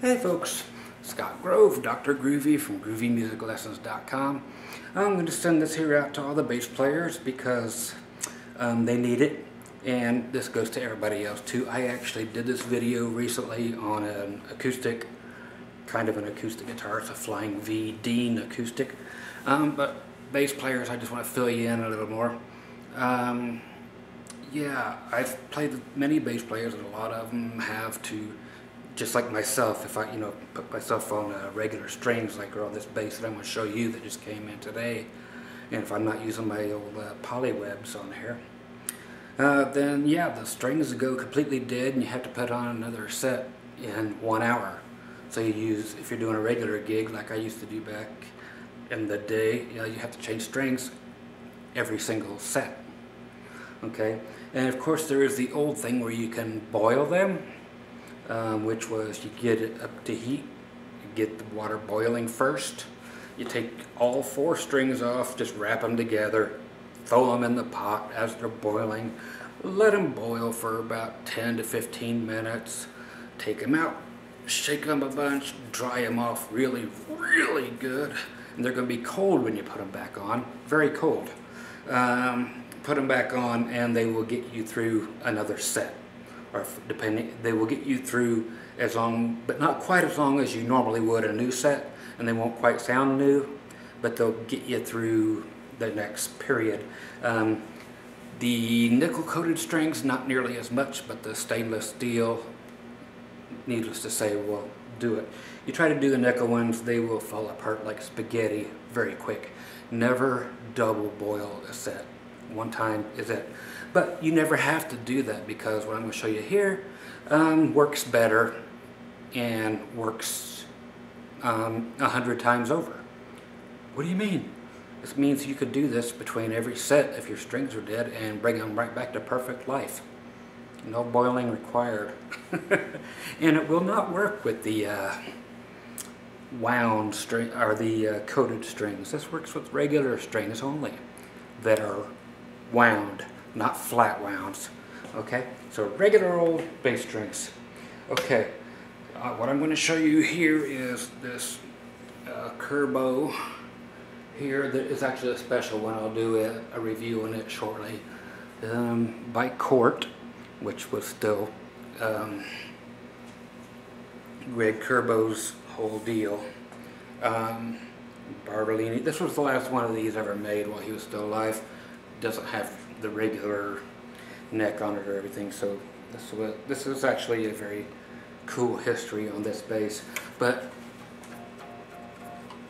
Hey folks, Scott Grove, Dr. Groovy from GroovyMusicLessons.com. I'm going to send this here out to all the bass players because they need it, and this goes to everybody else too. I actually did this video recently on an acoustic, kind of an acoustic guitar. It's a Flying V Dean acoustic, but bass players, I just want to fill you in a little more. Yeah, I've played with many bass players, and a lot of them have to, just like myself, if I, put myself on regular strings, like on this bass that I'm going to show you that just came in today, and if I'm not using my old polywebs on here, then yeah, the strings go completely dead, and you have to put on another set in 1 hour. So you use, if you're doing a regular gig like I used to do back in the day, you have to change strings every single set. Okay, and of course there is the old thing where you can boil them, which was you get it up to heat, you get the water boiling first, you take all 4 strings off, just wrap them together, throw them in the pot as they're boiling, let them boil for about 10 to 15 minutes, take them out, shake them a bunch, dry them off really good, and they're going to be cold when you put them back on, very cold. Put them back on and they will get you through another set, or depending, they will get you through as long, but not quite as long as you normally would a new set, and they won't quite sound new, but they'll get you through the next period. The nickel coated strings, not nearly as much, but the stainless steel, needless to say, will do it. You try to do the nickel ones, they will fall apart like spaghetti very quick. Never double boil a set. One time is it. But you never have to do that, because what I'm going to show you here works better and works 100 times over. What do you mean? This means you could do this between every set if your strings are dead and bring them right back to perfect life. No boiling required. And it will not work with the wound string or the coated strings. This works with regular strings only that are wound, not flat wounds. Okay, so regular old bass strings. Okay, what I'm going to show you here is this Curbo here. That is actually a special one. I'll do a review on it shortly. By Court, which was still Greg Curbo's whole deal. Bartolini. This was the last one of these ever made while he was still alive. Doesn't have the regular neck on it or everything, so this is actually a very cool history on this bass. But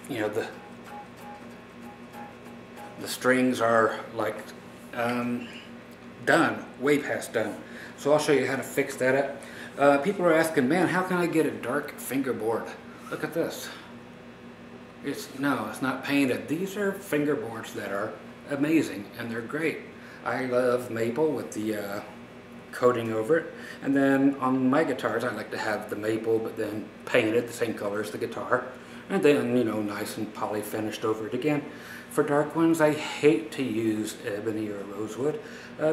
the strings are like done, way past done. So I'll show you how to fix that up. People are asking, man, how can I get a dark fingerboard? Look at this. It's not painted. These are fingerboards that are amazing, and they're great. I love maple with the coating over it, and then on my guitars I like to have the maple but then painted the same color as the guitar, and then nice and poly finished over it again. For dark ones, I hate to use ebony or rosewood.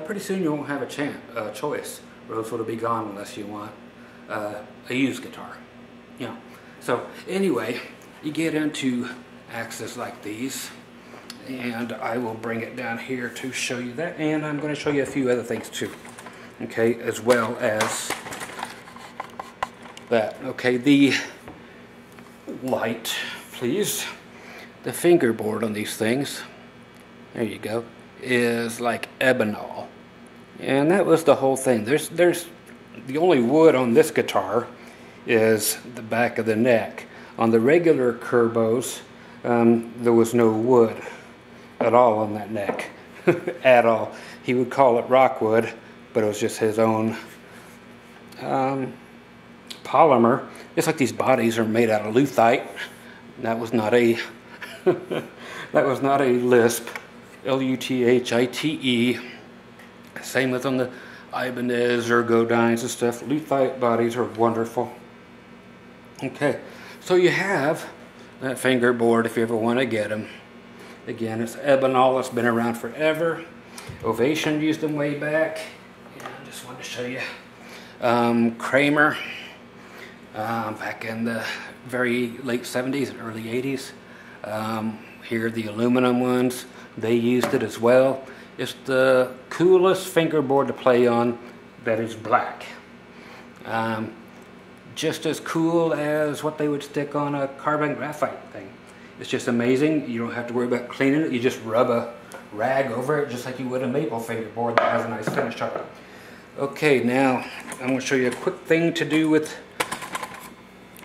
Pretty soon you won't have a choice. Rosewood will be gone unless you want a used guitar. So anyway, you get into axes like these, and I will bring it down here to show you that, and I'm going to show you a few other things too, okay, as well as that. Okay, the light, please. The fingerboard on these things, there you go, is like ebonol, and that was the whole thing. There's the only wood on this guitar is the back of the neck. On the regular Curbos, there was no wood at all on that neck, at all. He would call it rockwood, but it was just his own polymer. Just like these bodies are made out of lutite. That was not a that was not a lisp, L-U-T-H-I-T-E. Same as on the Ibanez or Godines and stuff. Lutite bodies are wonderful. Okay, so you have that fingerboard if you ever want to get them. Again, it's ebonol. It's been around forever. Ovation used them way back. And I just wanted to show you. Kramer back in the very late 70s and early 80s. Here the aluminum ones, they used it as well. It's the coolest fingerboard to play on that is black. Just as cool as what they would stick on a carbon graphite thing. It's just amazing. You don't have to worry about cleaning it. You just rub a rag over it just like you would a maple fingerboard that has a nice finish on it. Okay, now I'm going to show you a quick thing to do with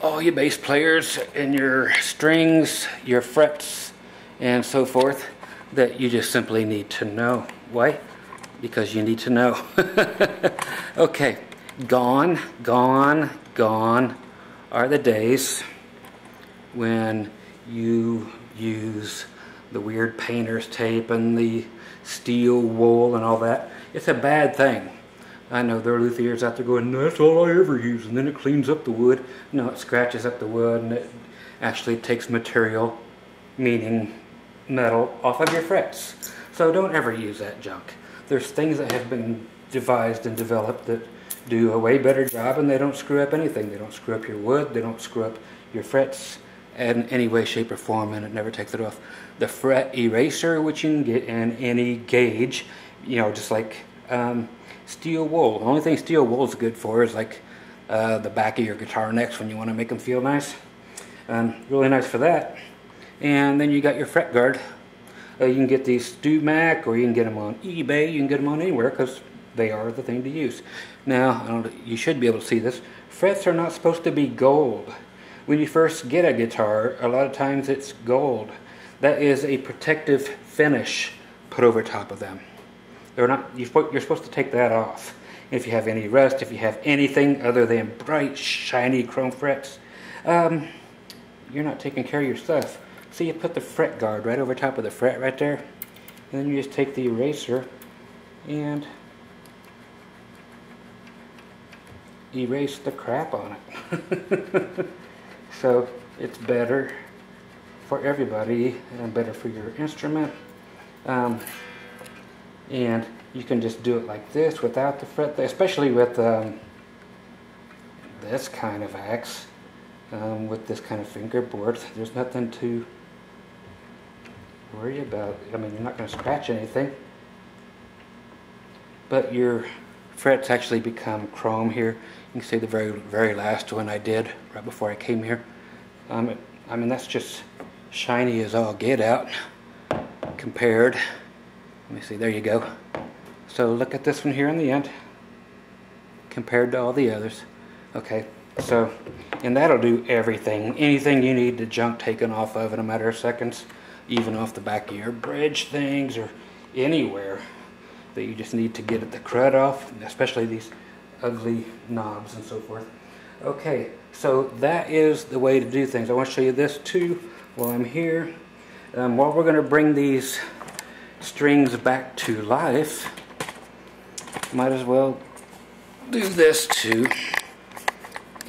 all your bass players and your strings, your frets, and so forth that you just simply need to know. Why? Because you need to know. Okay, gone are the days when you use the weird painter's tape and the steel wool and all that. It's a bad thing. I know there are luthiers out there going, that's all I ever use, and then it cleans up the wood. No, it scratches up the wood, and it actually takes material, meaning metal, off of your frets. So don't ever use that junk. There's things that have been devised and developed that do a way better job, and they don't screw up anything. They don't screw up your wood, they don't screw up your frets in any way, shape, or form, and it never takes it off. The fret eraser, which you can get in any gauge, you know, just like steel wool. The only thing steel wool is good for is like the back of your guitar necks when you want to make them feel nice. Really nice for that. And then you got your fret guard. You can get these StewMac, or you can get them on eBay. You can get them on anywhere because they are the thing to use. Now, you should be able to see this. Frets are not supposed to be gold. When you first get a guitar, a lot of times it's gold. That is a protective finish put over top of them. They're not. You're supposed to take that off. If you have any rust, if you have anything other than bright, shiny chrome frets, you're not taking care of your stuff. So you put the fret guard right over top of the fret right there, and then you just take the eraser and erase the crap on it. So it's better for everybody and better for your instrument. And you can just do it like this without the fret, especially with this kind of axe, with this kind of fingerboard. There's nothing to worry about. I mean, you're not going to scratch anything, but your frets actually become chrome here. You can see the very last one I did right before I came here. I mean, that's just shiny as all get out compared. Let me see, there you go. So look at this one here in the end compared to all the others. Okay, so, and that'll do everything. Anything you need the junk taken off of in a matter of seconds, even off the back of your bridge things or anywhere that you just need to get the crud off, especially these ugly knobs and so forth. Okay, so that is the way to do things. I want to show you this too while I'm here. While we're going to bring these strings back to life, might as well do this too,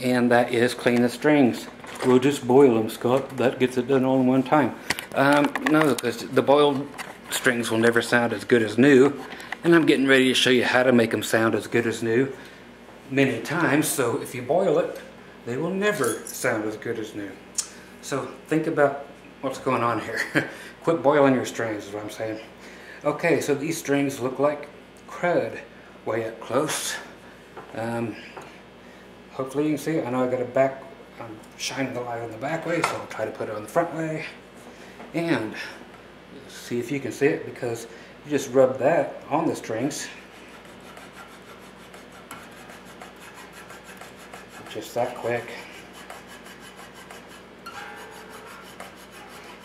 and that is clean the strings. We'll just boil them, Scott. That gets it done all in one time. No, because the boiled strings will never sound as good as new, and I'm getting ready to show you how to make them sound as good as new many times. So if you boil it, they will never sound as good as new. So think about what's going on here. Quit boiling your strings is what I'm saying. Okay, so these strings look like crud way up close. Hopefully you can see it. I know I got a back, I'm shining the light on the back way, so I'll try to put it on the front way. And see if you can see it, because you just rub that on the strings. Just that quick.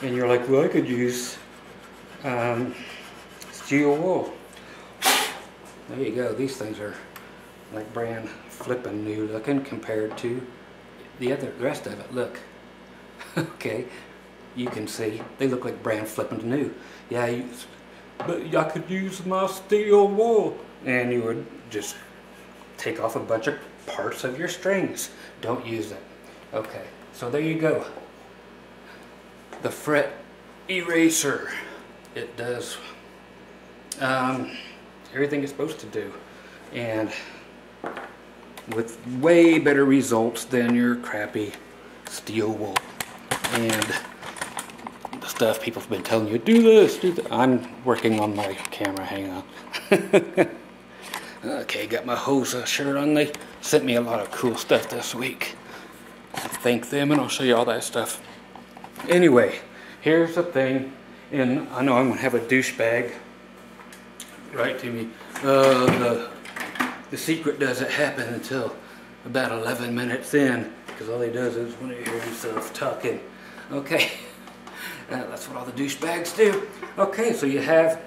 And you're like, well, I could use steel wool. There you go. These things are like brand flippin' new looking compared to the rest of it. Look. Okay, you can see they look like brand flippin' new. Yeah, but I could use my steel wool, and you would just take off a bunch of parts of your strings. Don't use it. Okay, so there you go. The fret eraser. It does everything it's supposed to do. And with way better results than your crappy steel wool. And the stuff people have been telling you, do this, do that. I'm working on my camera, hang on. Okay, got my Hosa shirt on. They sent me a lot of cool stuff this week. I thank them, and I'll show you all that stuff. Anyway, here's the thing, and I know I'm going to have a douchebag write to me. The secret doesn't happen until about 11 minutes in, because all he does is when he hears himself talking. Okay, that's what all the douchebags do. Okay, so you have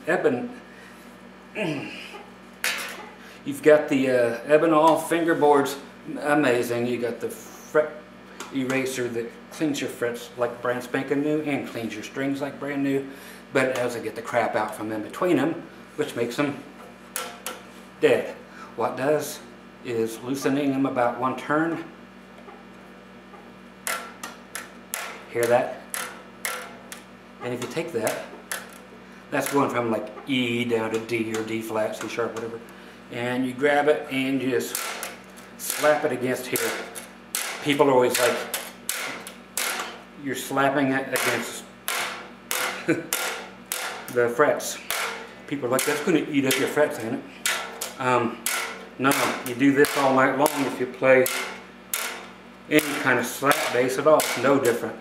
ebon. You've got the Ebonol fingerboards, amazing. You got the fret eraser that cleans your frets like brand spanking new and cleans your strings like brand new, but it doesn't get the crap out from in between them, which makes them dead. What does is loosening them about one turn. Hear that? And if you take that, that's going from like E down to D or D flat, C sharp, whatever. And you grab it and you just slap it against here. People are always like, you're slapping it against the frets. People are like, that's going to eat up your frets, ain't it? No, you do this all night long if you play any kind of slap bass at all. It's no different.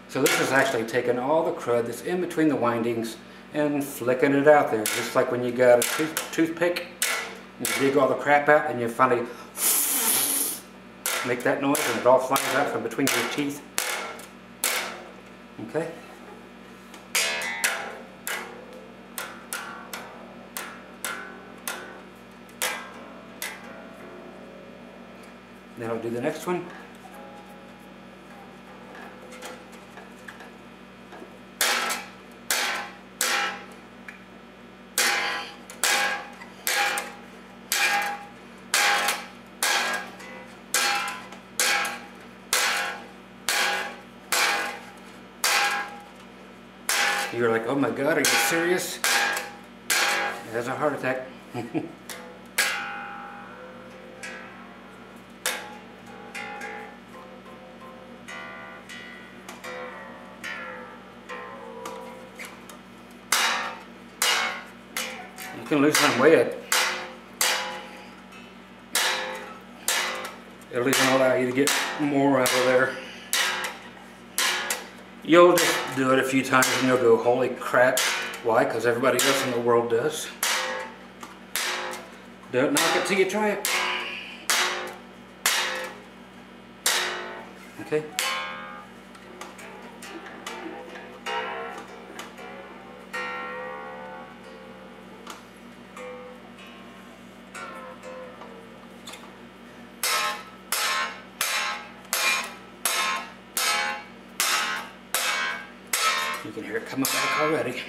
So this is actually taking all the crud that's in between the windings and flicking it out there. Just like when you got a toothpick, you dig all the crap out and you finally make that noise and it all flies out from between your teeth. Okay? Then I'll do the next one. You're like, oh my God, are you serious? It has a heart attack. You can loosen and weigh it. It'll even allow you to get more out of there. You'll just do it a few times and you'll go, holy crap. Why? Because everybody else in the world does. Don't knock it till you try it. Okay? You can hear it coming back already.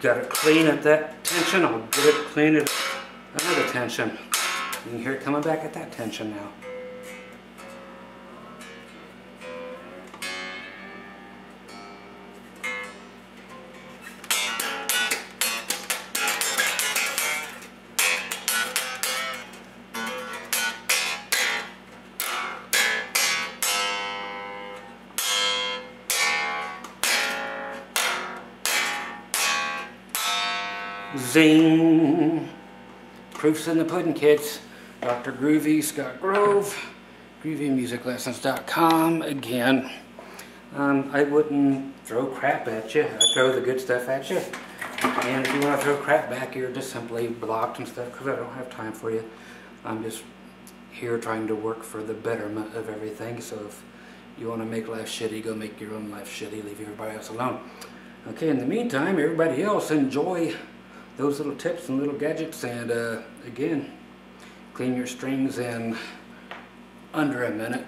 Got it clean at that tension. I'll get it clean at another tension. You can hear it coming back at that tension now. Zing! Proof's in the pudding, kids. Dr. Groovy, Scott Grove, GroovyMusicLessons.com. Again, I wouldn't throw crap at you. I throw the good stuff at you. And if you want to throw crap back, you're just simply blocked and stuff because I don't have time for you. I'm just here trying to work for the betterment of everything. So if you want to make life shitty, go make your own life shitty. Leave everybody else alone. Okay, in the meantime, everybody else enjoy those little tips and little gadgets, and again, clean your strings in under a minute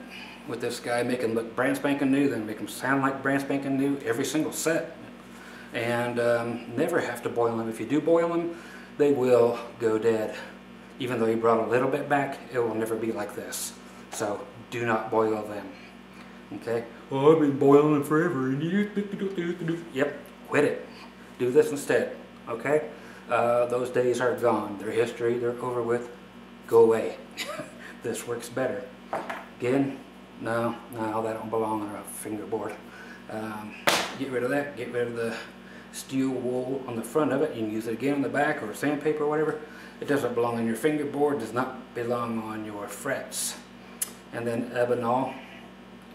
with this guy. Make them look brand spanking new, then make them sound like brand spanking new every single set, and never have to boil them. If you do boil them, they will go dead. Even though you brought a little bit back, it will never be like this. So do not boil them. Okay? Oh, I've been boiling it forever. Yep, quit it. Do this instead. Okay? Those days are gone. They're history. They're over with. Go away. This works better. Again, no, that don't belong on a fingerboard. Get rid of that. Get rid of the steel wool on the front of it. You can use it again on the back or sandpaper or whatever. It doesn't belong on your fingerboard. Does not belong on your frets. And then ebonol,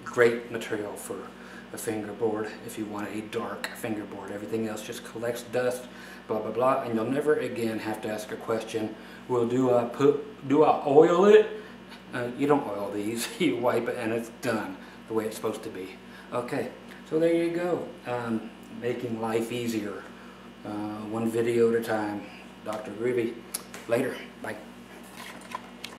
great material for a fingerboard if you want a dark fingerboard. Everything else just collects dust, blah blah blah, and you'll never again have to ask a question, well, do I oil it? You don't oil these. You wipe it and it's done the way it's supposed to be. Okay, so there you go. Making life easier, one video at a time. Dr. Groovy. Later.